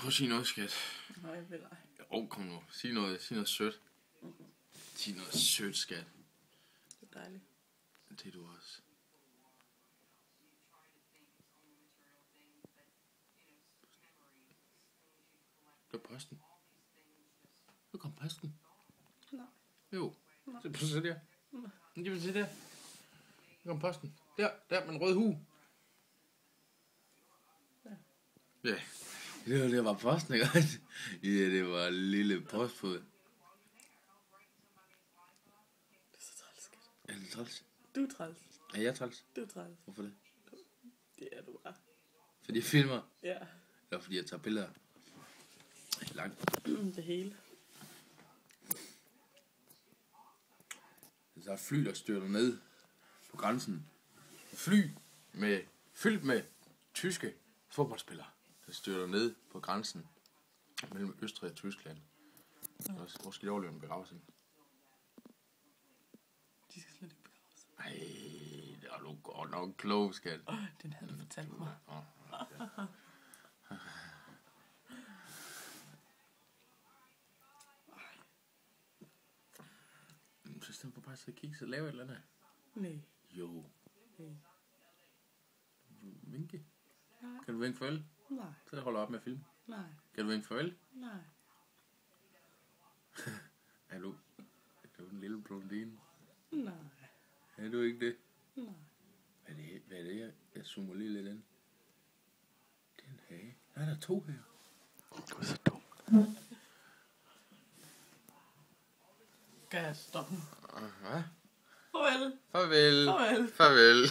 Prøv at sige noget, skat. Nej, jeg vil ej. Kom nu. Sig noget sødt. Sig noget sødt, skat. Det er dejligt. Det er du også. Det er posten. Nu kom posten. Nej. Jo. Nej. Så prøv at se der. Nej. Jamen se der. Nu kom posten. Der med en rød hue. Ja. Det var posten, ikke? Ja, det var en lille postfod. Det er så træls, skat. Er det træls? Du er træls. Er jeg træls? Du er træls. Hvorfor det? Det er du bare. Fordi jeg filmer? Ja. Eller fordi jeg tager billeder? Langt. Det hele. Der er fly, der styrter ned på grænsen. Fly fyldt med tyske fodboldspillere, der styrter ned på grænsen mellem Østrig og Tyskland. Hvor skal de overleve en begravelse? De skal slet ikke begraves. Ej, det er du godt nok klog, skat. Den havde du fortalt mig. Så stedet for bare at sidde og kigge, så lave et eller andet. Nej. Jo. Nej. Vinke. Nej. Kan du vinke farvel? Nej. Så holder jeg op med at filme. Nej. Kan du vinke farvel? Nej. Er du en lille blondine? Nej. Er du ikke det? Nej. Hvad er det, jeg zoomer lige lidt ind? Det er en hage. Nej, der er 2 her. Du er så dum. Kan jeg stoppe? Hvad? Farvel. Farvel. Farvel. Farvel.